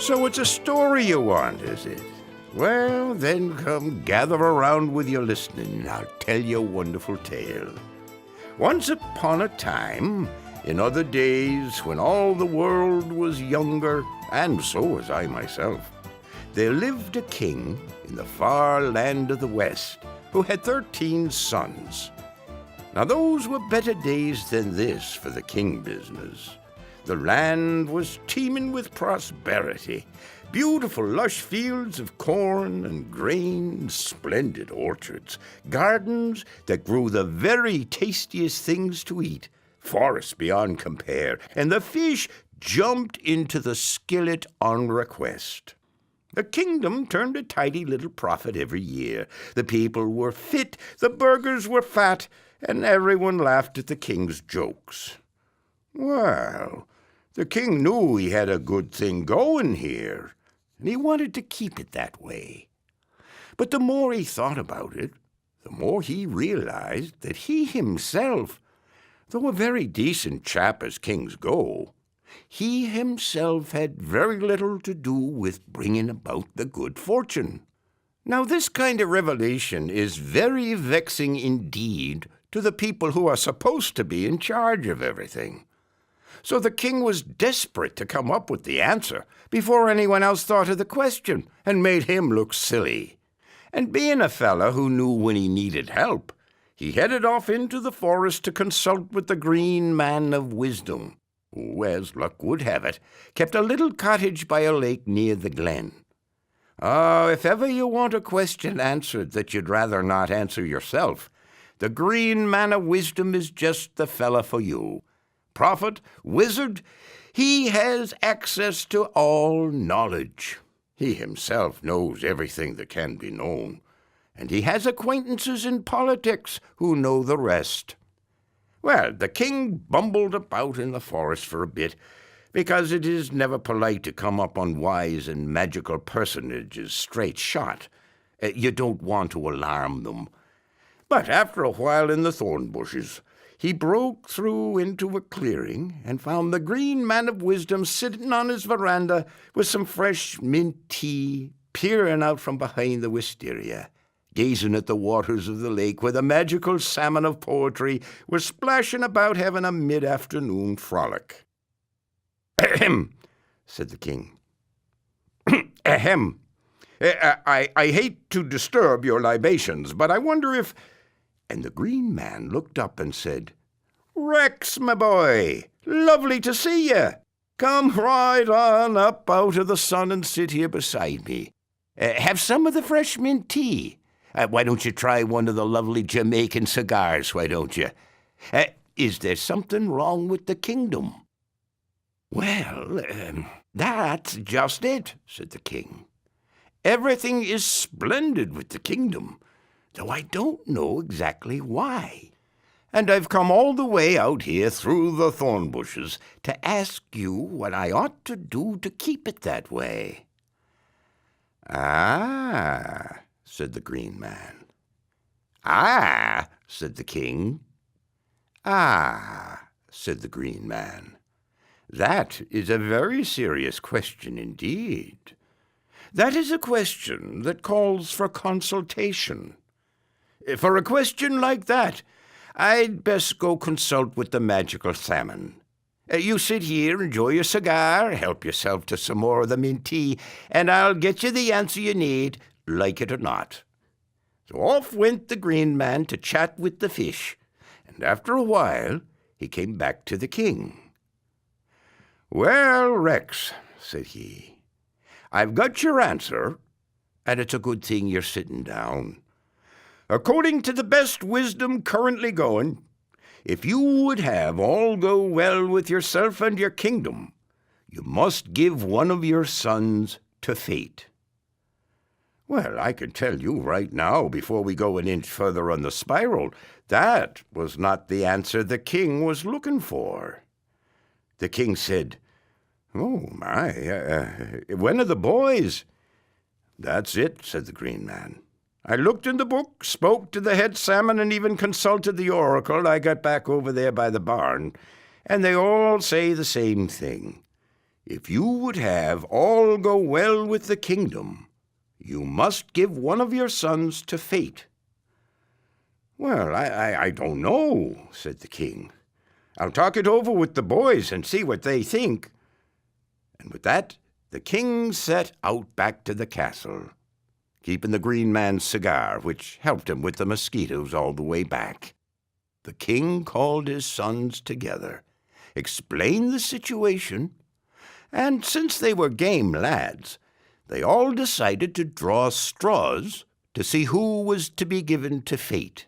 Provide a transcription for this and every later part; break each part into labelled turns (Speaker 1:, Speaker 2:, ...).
Speaker 1: So it's a story you want, is it? Well, then come gather around with your listening, and I'll tell you a wonderful tale. Once upon a time, in other days when all the world was younger, and so was I myself, there lived a king in the far land of the west who had 13 sons. Now those were better days than this for the king business. The land was teeming with prosperity, beautiful lush fields of corn and grain, splendid orchards, gardens that grew the very tastiest things to eat, forests beyond compare, and the fish jumped into the skillet on request. The kingdom turned a tidy little profit every year. The people were fit, the burgers were fat, and everyone laughed at the king's jokes. Well, the king knew he had a good thing going here, and he wanted to keep it that way. But the more he thought about it, the more he realized that he himself, though a very decent chap as kings go, he himself had very little to do with bringing about the good fortune. Now this kind of revelation is very vexing indeed to the people who are supposed to be in charge of everything. So the king was desperate to come up with the answer before anyone else thought of the question, and made him look silly. And being a fella who knew when he needed help, he headed off into the forest to consult with the Greenman of wisdom, who, as luck would have it, kept a little cottage by a lake near the glen. Oh, if ever you want a question answered that you'd rather not answer yourself, the Greenman of wisdom is just the fella for you. Prophet, wizard, he has access to all knowledge. He himself knows everything that can be known, and he has acquaintances in politics who know the rest. Well, the king bumbled about in the forest for a bit, because it is never polite to come up on wise and magical personages straight shot. You don't want to alarm them. But after a while in the thorn bushes, he broke through into a clearing and found the Greenman of wisdom sitting on his veranda with some fresh mint tea, peering out from behind the wisteria, gazing at the waters of the lake where the magical salmon of poetry were splashing about having a mid-afternoon frolic. "Ahem," said the king. "Ahem. I hate to disturb your libations, but I wonder if—" And the Green Man looked up and said, "Rex, my boy, lovely to see you. Come right on up out of the sun and sit here beside me. Have some of the fresh mint tea. Why don't you try one of the lovely Jamaican cigars, why don't you? Is there something wrong with the kingdom?" "Well, that's just it," said the king. "Everything is splendid with the kingdom, though I don't know exactly why. And I've come all the way out here through the thorn bushes to ask you what I ought to do to keep it that way." "Ah," said the Green Man. "Ah," said the king. "Ah," said the Green Man. "That is a very serious question indeed. That is a question that calls for consultation. For a question like that, I'd best go consult with the magical salmon. You sit here, enjoy your cigar, help yourself to some more of the mint tea, and I'll get you the answer you need, like it or not." So off went the Green Man to chat with the fish, and after a while he came back to the king. "Well, Rex," said he, "I've got your answer, and it's a good thing you're sitting down. According to the best wisdom currently going, if you would have all go well with yourself and your kingdom, you must give one of your sons to fate." Well, I can tell you right now, before we go an inch further on the spiral, that was not the answer the king was looking for. The king said, "Oh, my, when are the boys?" "That's it," said the Green Man. "I looked in the book, spoke to the head salmon, and even consulted the oracle I got back over there by the barn, and they all say the same thing. if you would have all go well with the kingdom, you must give one of your sons to fate." "Well, I don't know," said the king. "I'll talk it over with the boys and see what they think." And with that, the king set out back to the castle, keeping the Green Man's cigar, which helped him with the mosquitoes all the way back. The king called his sons together, explained the situation, and since they were game lads, they all decided to draw straws to see who was to be given to fate.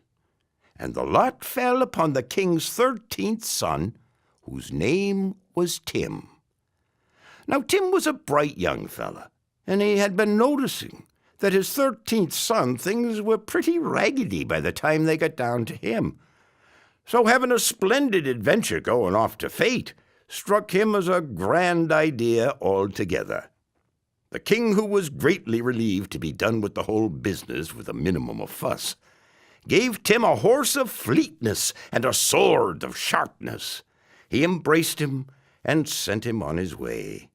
Speaker 1: And the lot fell upon the king's 13th son, whose name was Tim. Now, Tim was a bright young fella, and he had been noticing that his 13th son things were pretty raggedy by the time they got down to him. So having a splendid adventure going off to fate struck him as a grand idea altogether. The king, who was greatly relieved to be done with the whole business with a minimum of fuss, gave Tim a horse of fleetness and a sword of sharpness. He embraced him and sent him on his way.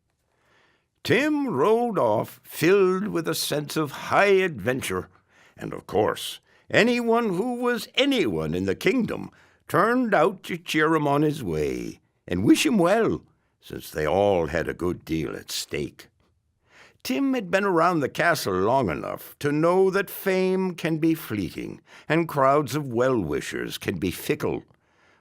Speaker 1: Tim rode off filled with a sense of high adventure, and of course, anyone who was anyone in the kingdom turned out to cheer him on his way and wish him well, since they all had a good deal at stake. Tim had been around the castle long enough to know that fame can be fleeting and crowds of well-wishers can be fickle,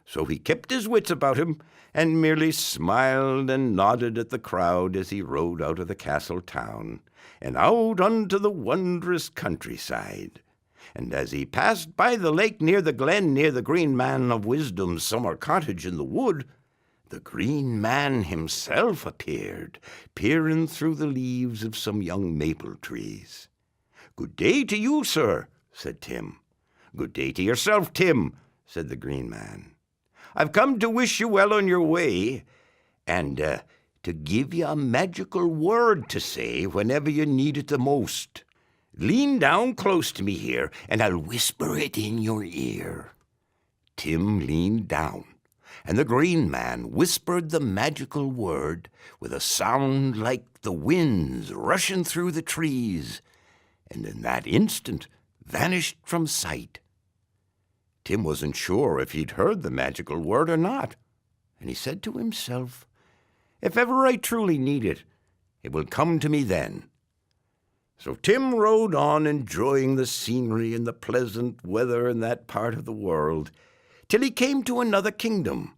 Speaker 1: so he kept his wits about him and merely smiled and nodded at the crowd as he rode out of the castle town and out unto the wondrous countryside. And as he passed by the lake near the glen near the Green Man of Wisdom's summer cottage in the wood, the Green Man himself appeared, peering through the leaves of some young maple trees. "Good day to you, sir," said Tim. "Good day to yourself, Tim," said the Green Man. "I've come to wish you well on your way, and to give you a magical word to say whenever you need it the most. Lean down close to me here, and I'll whisper it in your ear." Tim leaned down, and the Green Man whispered the magical word with a sound like the winds rushing through the trees, and in that instant vanished from sight. Tim wasn't sure if he'd heard the magical word or not, and he said to himself, "If ever I truly need it, it will come to me then." So Tim rode on, enjoying the scenery and the pleasant weather in that part of the world, till he came to another kingdom,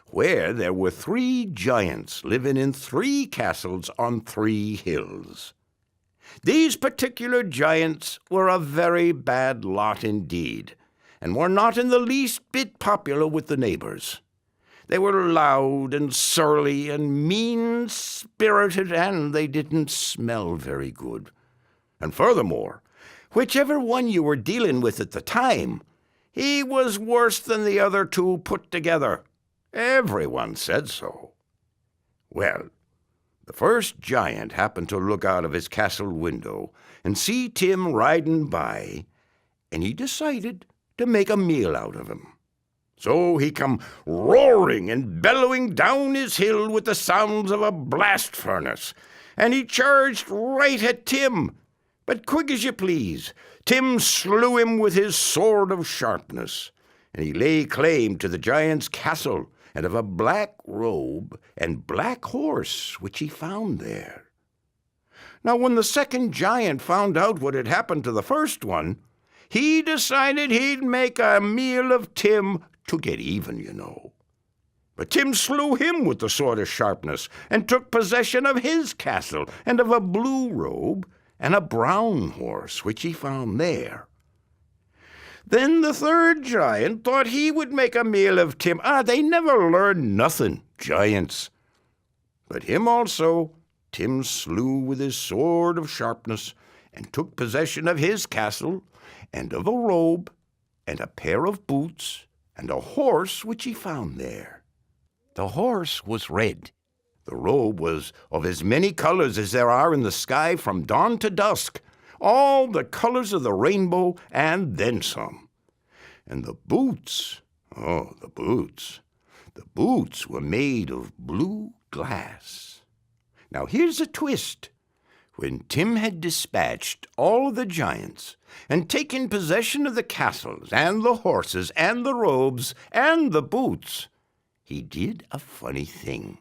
Speaker 1: where there were 3 giants living in 3 castles on 3 hills. These particular giants were a very bad lot indeed, and were not in the least bit popular with the neighbors. They were loud and surly and mean-spirited, and they didn't smell very good. And furthermore, whichever one you were dealing with at the time, he was worse than the other 2 put together. Everyone said so. Well, the first giant happened to look out of his castle window and see Tim riding by, and he decided to make a meal out of him. So he come roaring and bellowing down his hill with the sounds of a blast furnace, and he charged right at Tim. But quick as you please, Tim slew him with his sword of sharpness, and he lay claim to the giant's castle and of a black robe and black horse which he found there. Now when the second giant found out what had happened to the first one, he decided he'd make a meal of Tim to get even, you know. But Tim slew him with the sword of sharpness and took possession of his castle and of a blue robe and a brown horse which he found there. Then the third giant thought he would make a meal of Tim. They never learned nothing, giants. But him also Tim slew with his sword of sharpness and took possession of his castle and of a robe and a pair of boots and a horse which he found there. The horse was red. The robe was of as many colors as there are in the sky from dawn to dusk, all the colors of the rainbow and then some. And the boots, the boots were made of blue glass. Now here's a twist. When Tim had dispatched all the giants and taken possession of the castles and the horses and the robes and the boots, he did a funny thing.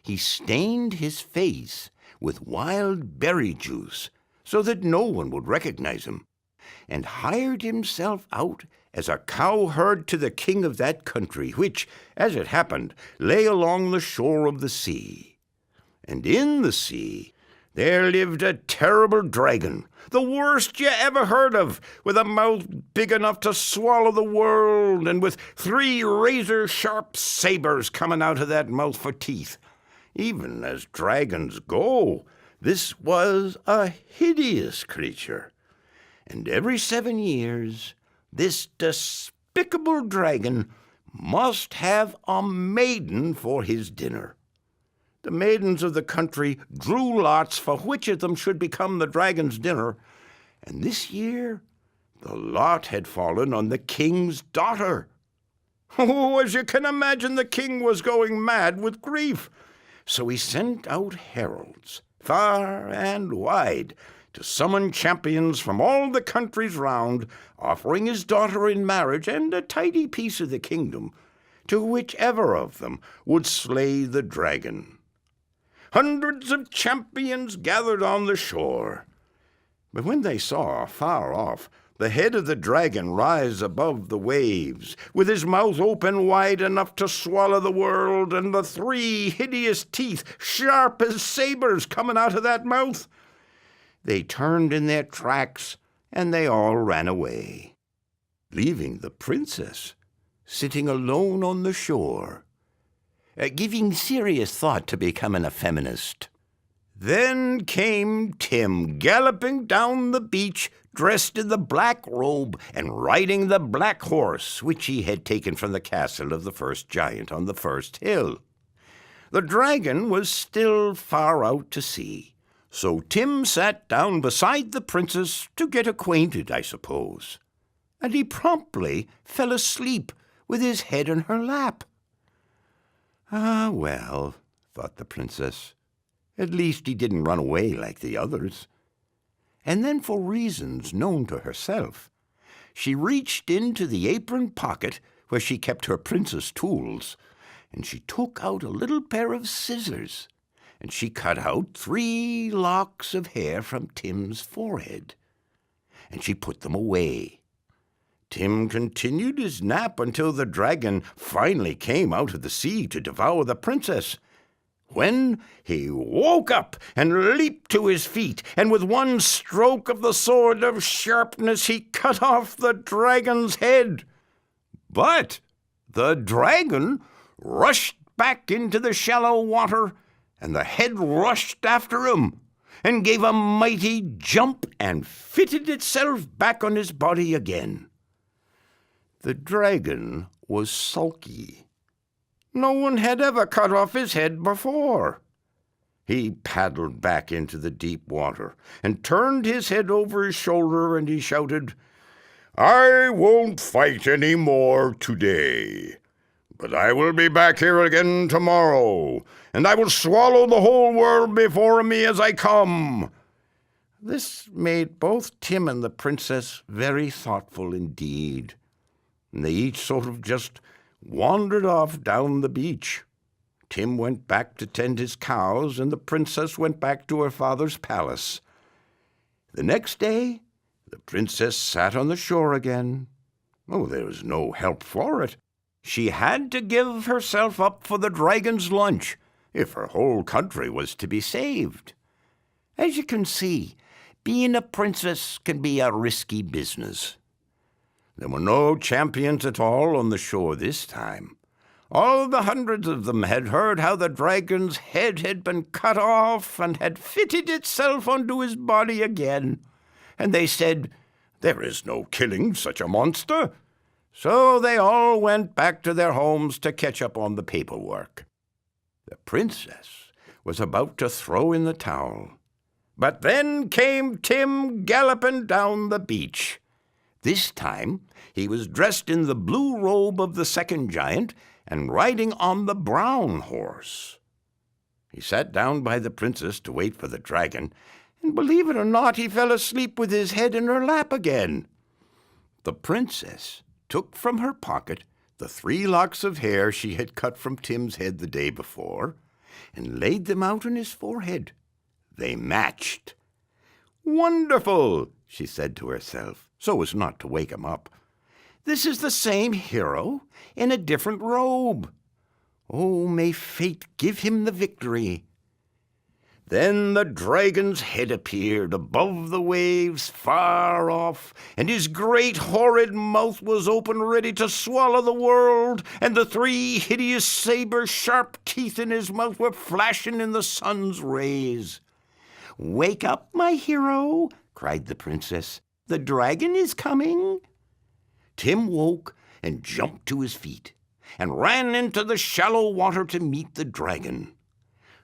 Speaker 1: He stained his face with wild berry juice so that no one would recognize him, and hired himself out as a cowherd to the king of that country, which, as it happened, lay along the shore of the sea. And in the sea there lived a terrible dragon, the worst you ever heard of, with a mouth big enough to swallow the world, and with 3 razor-sharp sabers coming out of that mouth for teeth. Even as dragons go, this was a hideous creature. And every 7 years, this despicable dragon must have a maiden for his dinner. The maidens of the country drew lots for which of them should become the dragon's dinner, and this year the lot had fallen on the king's daughter. Oh, as you can imagine, the king was going mad with grief. So he sent out heralds far and wide to summon champions from all the countries round, offering his daughter in marriage and a tidy piece of the kingdom to whichever of them would slay the dragon. Hundreds of champions gathered on the shore, but when they saw, far off, the head of the dragon rise above the waves, with his mouth open wide enough to swallow the world, and the 3 hideous teeth, sharp as sabers, coming out of that mouth, they turned in their tracks, and they all ran away, leaving the princess sitting alone on the shore, giving serious thought to becoming a feminist. Then came Tim galloping down the beach, dressed in the black robe and riding the black horse, which he had taken from the castle of the first giant on the first hill. The dragon was still far out to sea, so Tim sat down beside the princess to get acquainted, I suppose, and he promptly fell asleep with his head in her lap. Ah, well, thought the princess, at least he didn't run away like the others. And then, for reasons known to herself, she reached into the apron pocket where she kept her princess tools, and she took out a little pair of scissors, and she cut out 3 locks of hair from Tim's forehead, and she put them away. Tim continued his nap until the dragon finally came out of the sea to devour the princess, when he woke up and leaped to his feet, and with one stroke of the sword of sharpness he cut off the dragon's head. But the dragon rushed back into the shallow water, and the head rushed after him, and gave a mighty jump and fitted itself back on his body again. The dragon was sulky. No one had ever cut off his head before. He paddled back into the deep water and turned his head over his shoulder, and he shouted, "I won't fight any more today, but I will be back here again tomorrow, and I will swallow the whole world before me as I come." This made both Tim and the princess very thoughtful indeed, and they each sort of just wandered off down the beach. Tim went back to tend his cows, and the princess went back to her father's palace. The next day, the princess sat on the shore again. Oh, there was no help for it. She had to give herself up for the dragon's lunch if her whole country was to be saved. As you can see, being a princess can be a risky business. There were no champions at all on the shore this time. All the hundreds of them had heard how the dragon's head had been cut off and had fitted itself onto his body again, and they said, "There is no killing such a monster." So they all went back to their homes to catch up on the paperwork. The princess was about to throw in the towel, but then came Tim galloping down the beach. This time he was dressed in the blue robe of the second giant and riding on the brown horse. He sat down by the princess to wait for the dragon, and believe it or not, he fell asleep with his head in her lap again. The princess took from her pocket the 3 locks of hair she had cut from Tim's head the day before, and laid them out on his forehead. They matched. "Wonderful," she said to herself, so as not to wake him up. "This is the same hero in a different robe. Oh, may fate give him the victory." Then the dragon's head appeared above the waves far off, and his great horrid mouth was open ready to swallow the world, and the 3 hideous saber-sharp teeth in his mouth were flashing in the sun's rays. "Wake up, my hero," cried the princess. "The dragon is coming." Tim woke and jumped to his feet, and ran into the shallow water to meet the dragon.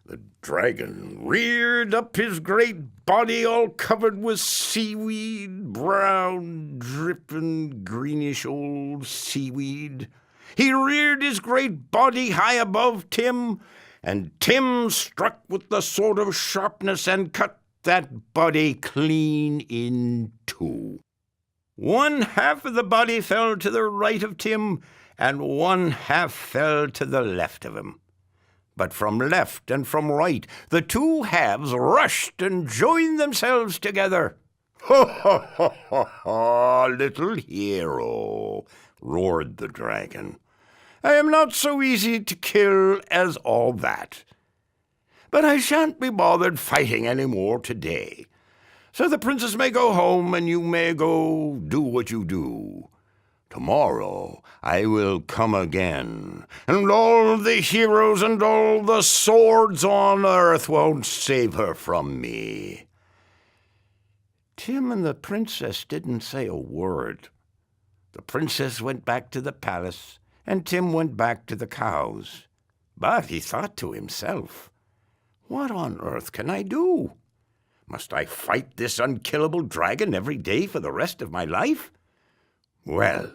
Speaker 1: The dragon reared up his great body all covered with seaweed, brown, dripping, greenish old seaweed. He reared his great body high above Tim, and Tim struck with the sword of sharpness and cut that body clean in 2. 1/2 of the body fell to the right of Tim, and 1/2 fell to the left of him. But from left and from right, the 2 halves rushed and joined themselves together. "Ha, ha, ha, ha, ha, little hero," roared the dragon. "I am not so easy to kill as all that. But I shan't be bothered fighting any more today. So the princess may go home, and you may go do what you do. Tomorrow I will come again, and all the heroes and all the swords on earth won't save her from me." Tim and the princess didn't say a word. The princess went back to the palace, and Tim went back to the cows. But he thought to himself, "What on earth can I do? Must I fight this unkillable dragon every day for the rest of my life?" Well,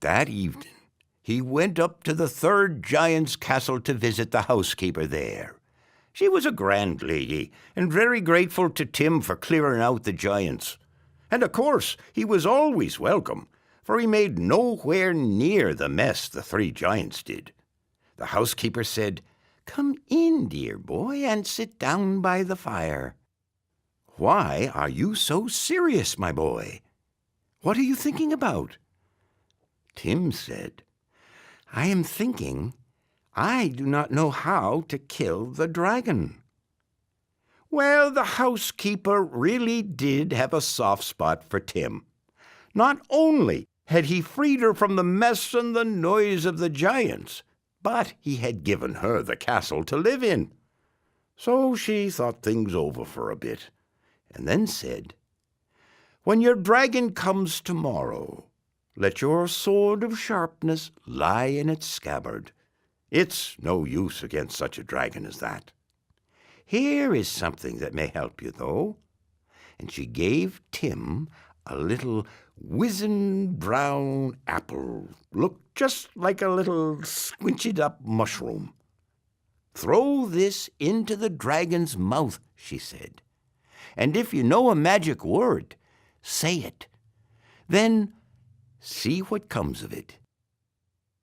Speaker 1: that evening he went up to the 3rd giant's castle to visit the housekeeper there. She was a grand lady, and very grateful to Tim for clearing out the giants. And of course he was always welcome, for he made nowhere near the mess the 3 giants did. The housekeeper said, "Come in, dear boy, and sit down by the fire." "Why are you so serious, my boy? What are you thinking about?" Tim said, "I am thinking I do not know how to kill the dragon." Well, the housekeeper really did have a soft spot for Tim. Not only had he freed her from the mess and the noise of the giants, but he had given her the castle to live in. So she thought things over for a bit, and then said, "When your dragon comes tomorrow, let your sword of sharpness lie in its scabbard. It's no use against such a dragon as that. Here is something that may help you, though." And she gave Tim a little wizened brown apple, looked just like a little squinched-up mushroom. "Throw this into the dragon's mouth," she said, "and if you know a magic word, say it. Then see what comes of it."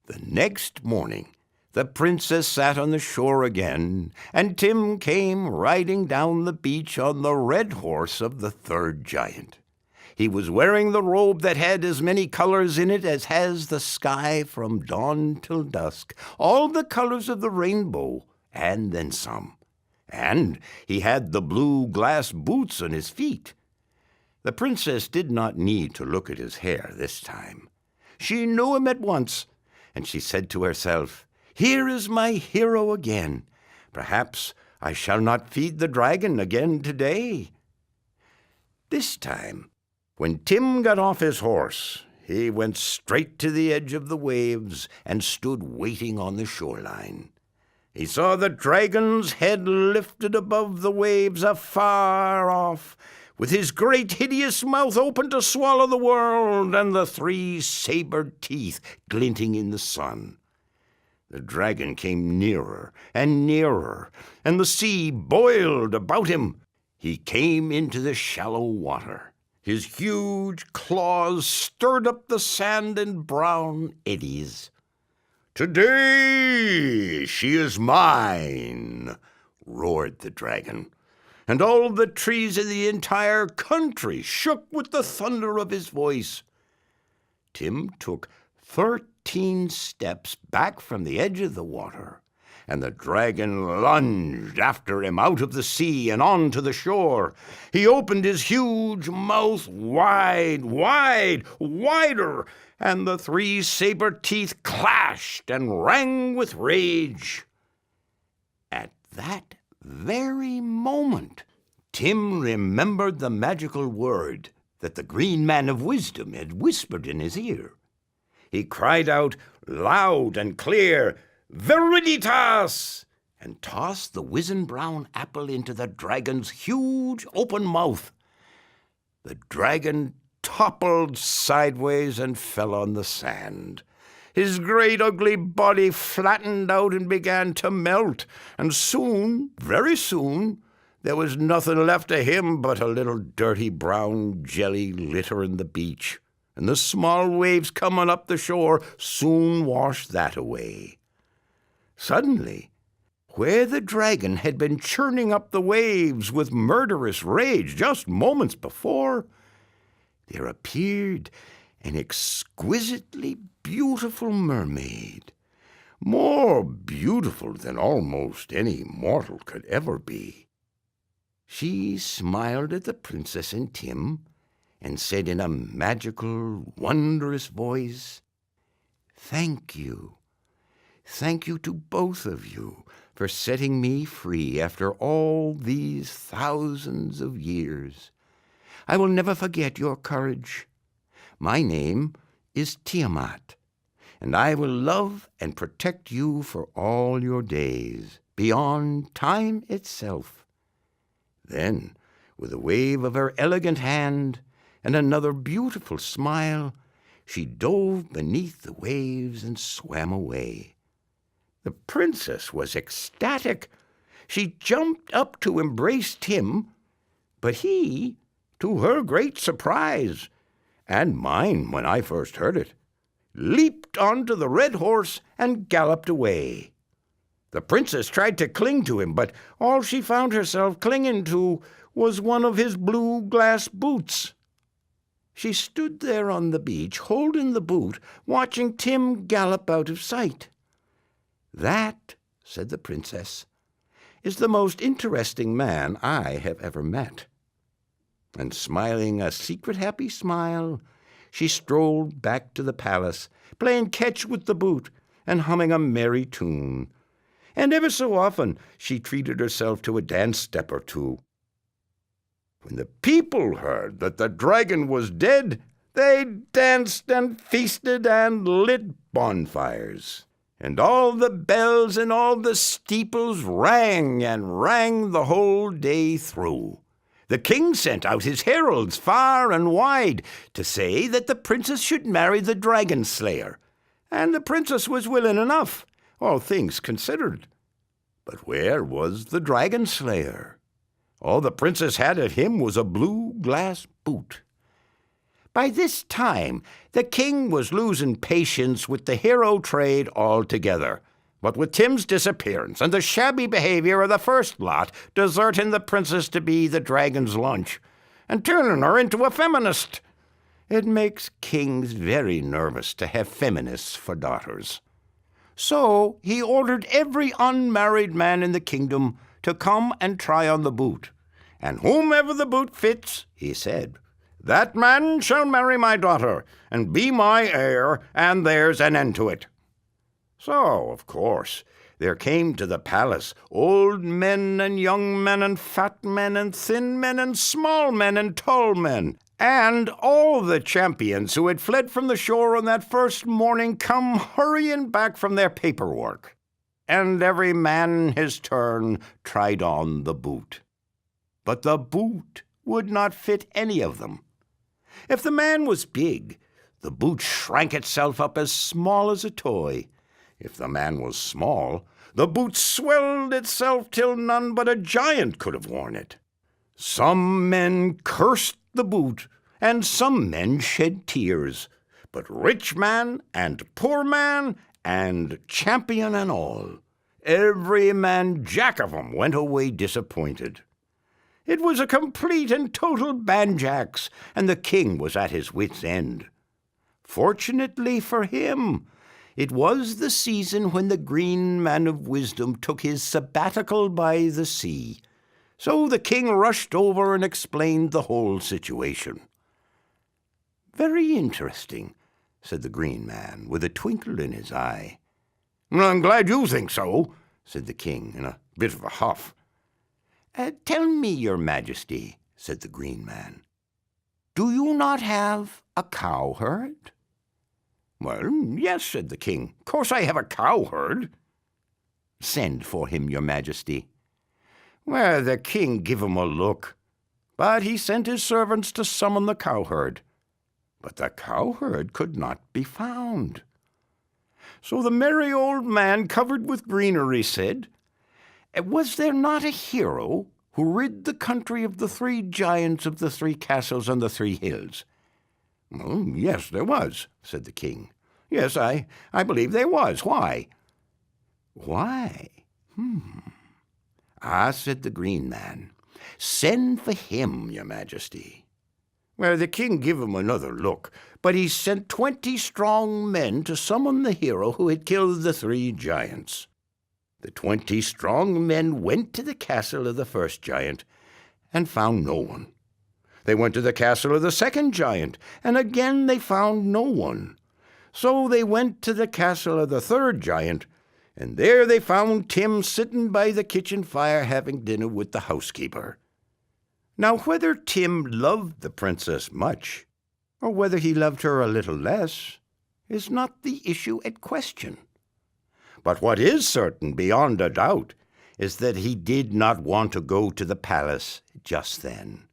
Speaker 1: The next morning the princess sat on the shore again, and Tim came riding down the beach on the red horse of the 3rd giant. He was wearing the robe that had as many colors in it as has the sky from dawn till dusk, all the colors of the rainbow, and then some. And he had the blue glass boots on his feet. The princess did not need to look at his hair this time. She knew him at once, and she said to herself, "Here is my hero again. Perhaps I shall not feed the dragon again today." This time, when Tim got off his horse, he went straight to the edge of the waves and stood waiting on the shoreline. He saw the dragon's head lifted above the waves afar off, with his great hideous mouth open to swallow the world, and the 3 saber teeth glinting in the sun. The dragon came nearer and nearer, and the sea boiled about him. He came into the shallow water. His huge claws stirred up the sand in brown eddies. "Today she is mine," roared the dragon, and all the trees in the entire country shook with the thunder of his voice. Tim took 13 steps back from the edge of the water, and the dragon lunged after him out of the sea and onto the shore. He opened his huge mouth wide, wider, and the 3 saber teeth clashed and rang with rage. At that very moment, Tim remembered the magical word that the Green Man of Wisdom had whispered in his ear. He cried out loud and clear, "Viriditas!" and tossed the wizen-brown apple into the dragon's huge open mouth. The dragon toppled sideways and fell on the sand. His great ugly body flattened out and began to melt, and soon, very soon, there was nothing left of him but a little dirty brown jelly littering the beach, and the small waves coming up the shore soon washed that away. Suddenly, where the dragon had been churning up the waves with murderous rage just moments before, there appeared an exquisitely beautiful mermaid, more beautiful than almost any mortal could ever be. She smiled at the princess and Tim and said in a magical, wondrous voice, "Thank you. Thank you to both of you for setting me free after all these thousands of years. I will never forget your courage. My name is Tiamat, and I will love and protect you for all your days, beyond time itself." Then, with a wave of her elegant hand and another beautiful smile, she dove beneath the waves and swam away. The princess was ecstatic. She jumped up to embrace Tim, but he, to her great surprise, and mine when I first heard it, leaped onto the red horse and galloped away. The princess tried to cling to him, but all she found herself clinging to was one of his blue glass boots. She stood there on the beach, holding the boot, watching Tim gallop out of sight. "That," said the princess, "is the most interesting man I have ever met." And smiling a secret happy smile, she strolled back to the palace, playing catch with the boot and humming a merry tune. And ever so often she treated herself to a dance step or two. When the people heard that the dragon was dead, they danced and feasted and lit bonfires. And all the bells in all the steeples rang and rang the whole day through. The king sent out his heralds far and wide to say that the princess should marry the dragon slayer, and the princess was willing enough, all things considered. But where was the dragon slayer? All the princess had of him was a blue glass boot. By this time, the king was losing patience with the hero trade altogether. What with Tim's disappearance and the shabby behavior of the first lot, deserting the princess to be the dragon's lunch, and turning her into a feminist. It makes kings very nervous to have feminists for daughters. So he ordered every unmarried man in the kingdom to come and try on the boot. "And whomever the boot fits," he said, "that man shall marry my daughter and be my heir, and there's an end to it." So, of course, there came to the palace old men and young men and fat men and thin men and small men and tall men, and all the champions who had fled from the shore on that first morning come hurrying back from their paperwork. And every man in his turn tried on the boot. But the boot would not fit any of them. If the man was big, the boot shrank itself up as small as a toy. If the man was small, the boot swelled itself till none but a giant could have worn it. Some men cursed the boot, and some men shed tears, but rich man and poor man and champion and all, every man jack of 'em went away disappointed. It was a complete and total banjax, and the king was at his wits' end. Fortunately for him, it was the season when the green man of wisdom took his sabbatical by the sea, so the king rushed over and explained the whole situation. "Very interesting," said the green man, with a twinkle in his eye. "I'm glad you think so," said the king, in a bit of a huff. "Tell me, your majesty," said the green man, "do you not have a cowherd?" "Well, yes," said the king. "Of course I have a cowherd." "Send for him, your majesty." Well, the king gave him a look, but he sent his servants to summon the cowherd. But the cowherd could not be found. So the merry old man, covered with greenery, said, "Was there not a hero who rid the country of the 3 giants of the 3 castles and the 3 hills?" "Oh, yes, there was," said the king. "Yes, I believe there was. Why?" "Why? Ah," said the green man, "send for him, your majesty." Well, the king gave him another look, but he sent 20 strong men to summon the hero who had killed the 3 giants. The 20 strong men went to the castle of the first giant and found no one. They went to the castle of the second giant, and again they found no one. So they went to the castle of the third giant, and there they found Tim sitting by the kitchen fire having dinner with the housekeeper. Now, whether Tim loved the princess much, or whether he loved her a little less, is not the issue at question. But what is certain beyond a doubt is that he did not want to go to the palace just then.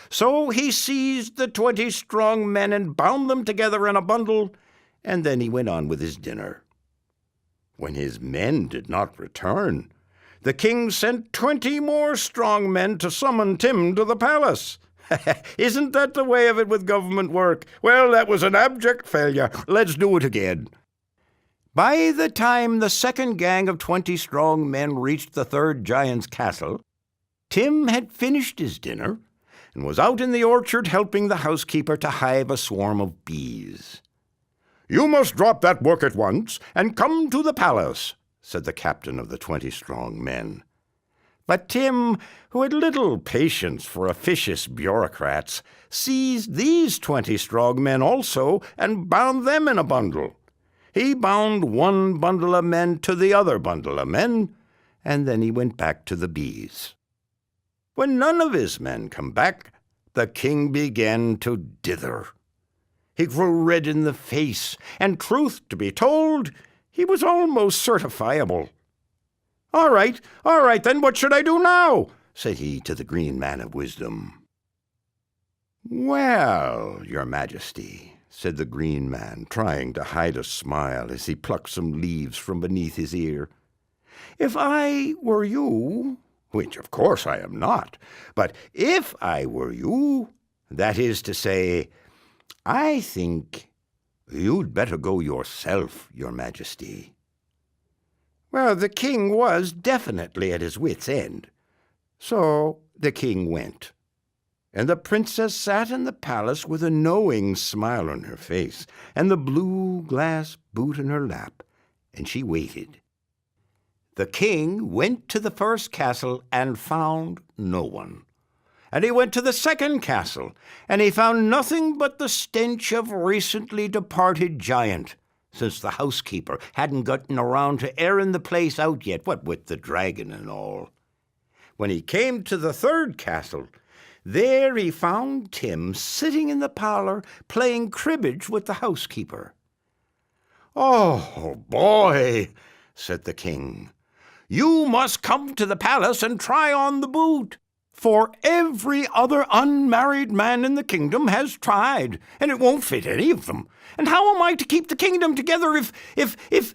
Speaker 1: So he seized the 20 strong men and bound them together in a bundle, and then he went on with his dinner. When his men did not return, the king sent 20 more strong men to summon Tim to the palace. Isn't that the way of it with government work? Well, that was an abject failure. Let's do it again. By the time the second gang of 20 strong men reached the third giant's castle, Tim had finished his dinner and was out in the orchard helping the housekeeper to hive a swarm of bees. "You must drop that work at once and come to the palace," said the captain of the 20 strong men. But Tim, who had little patience for officious bureaucrats, seized these 20 strong men also and bound them in a bundle. He bound one bundle of men to the other bundle of men, and then he went back to the bees. When none of his men come back, the king began to dither. He grew red in the face, and truth to be told, he was almost certifiable. All right, then what should I do now?" said he to the green man of wisdom. "Well, your majesty," said the green man, trying to hide a smile as he plucked some leaves from beneath his ear, "if I were you, which of course I am not, but if I were you, that is to say, I think you'd better go yourself, your majesty." Well, the king was definitely at his wits' end, so the king went. And the princess sat in the palace with a knowing smile on her face and the blue glass boot in her lap, and she waited. The king went to the first castle and found no one. And he went to the second castle, and he found nothing but the stench of recently departed giant, since the housekeeper hadn't gotten around to airing the place out yet, what with the dragon and all. When he came to the third castle, there he found Tim sitting in the parlor playing cribbage with the housekeeper. "Oh, boy," said the king, "you must come to the palace and try on the boot. For every other unmarried man in the kingdom has tried, and it won't fit any of them. And how am I to keep the kingdom together if...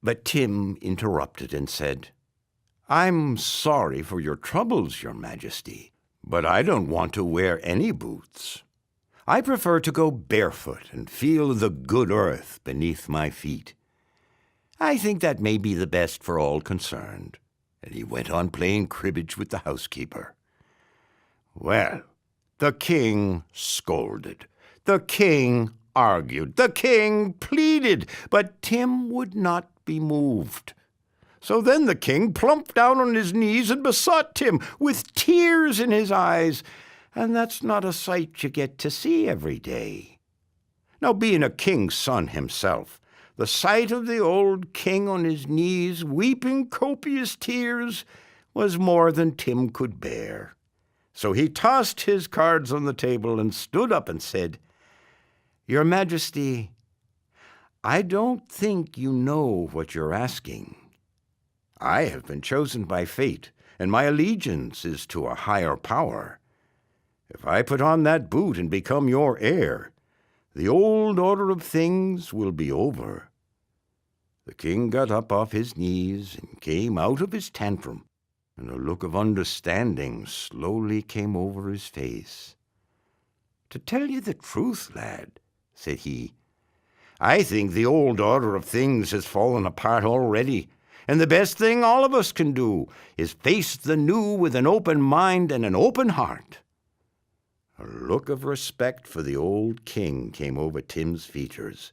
Speaker 1: But Tim interrupted and said, "I'm sorry for your troubles, Your Majesty, but I don't want to wear any boots. I prefer to go barefoot and feel the good earth beneath my feet. I think that may be the best for all concerned." And he went on playing cribbage with the housekeeper. Well, the king scolded. The king argued. The king pleaded. But Tim would not be moved. So then the king plumped down on his knees and besought Tim with tears in his eyes, and that's not a sight you get to see every day. Now, being a king's son himself, the sight of the old king on his knees, weeping copious tears, was more than Tim could bear. So he tossed his cards on the table and stood up and said, "Your Majesty, I don't think you know what you're asking. I have been chosen by fate, and my allegiance is to a higher power. If I put on that boot and become your heir, the old order of things will be over." The king got up off his knees and came out of his tantrum, and a look of understanding slowly came over his face. "To tell you the truth, lad," said he, "I think the old order of things has fallen apart already, and the best thing all of us can do is face the new with an open mind and an open heart." A look of respect for the old king came over Tim's features,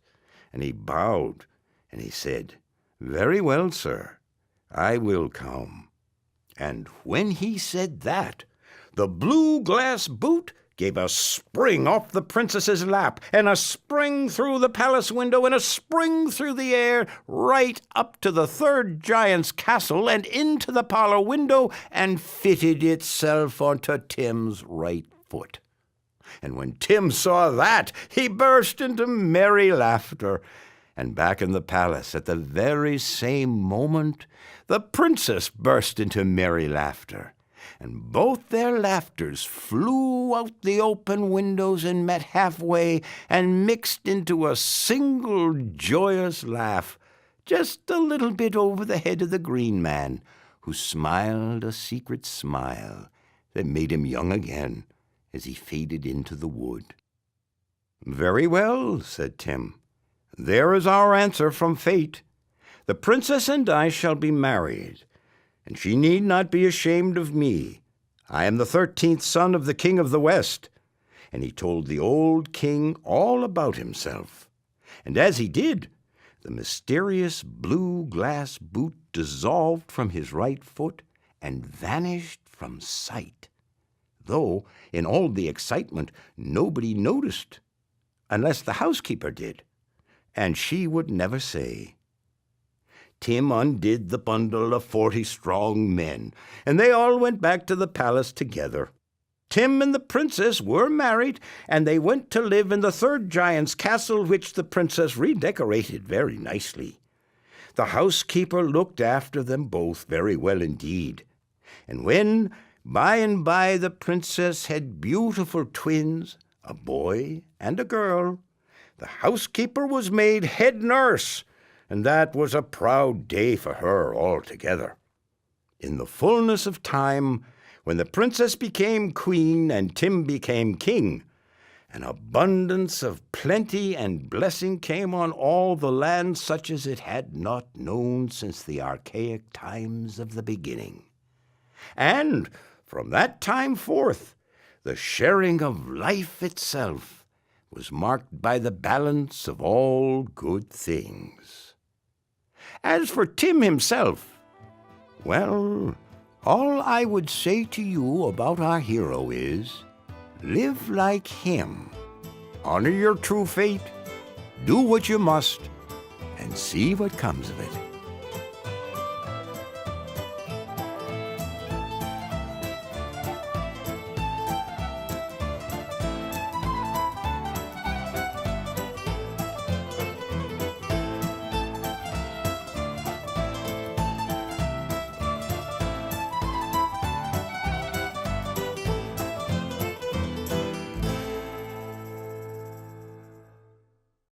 Speaker 1: and he bowed, and he said, "Very well, sir, I will come." And when he said that, the blue glass boot gave a spring off the princess's lap, and a spring through the palace window, and a spring through the air, right up to the third giant's castle, and into the parlor window, and fitted itself onto Tim's right foot. And when Tim saw that, he burst into merry laughter. And back in the palace, at the very same moment, the princess burst into merry laughter. And both their laughters flew out the open windows and met halfway and mixed into a single joyous laugh, just a little bit over the head of the Greenman, who smiled a secret smile that made him young again as he faded into the wood. "Very well," said Tim. "There is our answer from fate. The princess and I shall be married, and she need not be ashamed of me. I am the 13th son of the king of the West." And he told the old king all about himself. And as he did, the mysterious blue glass boot dissolved from his right foot and vanished from sight, though in all the excitement nobody noticed, unless the housekeeper did, and she would never say. Tim undid the bundle of 40 strong men, and they all went back to the palace together. Tim and the princess were married, and they went to live in the third giant's castle, which the princess redecorated very nicely. The housekeeper looked after them both very well indeed, and when by and by the princess had beautiful twins, a boy and a girl, the housekeeper was made head nurse, and that was a proud day for her altogether. In the fullness of time, when the princess became queen and Tim became king, an abundance of plenty and blessing came on all the land such as it had not known since the archaic times of the beginning. And from that time forth, the sharing of life itself was marked by the balance of all good things. As for Tim himself, well, all I would say to you about our hero is, live like him, honor your true fate, do what you must, and see what comes of it.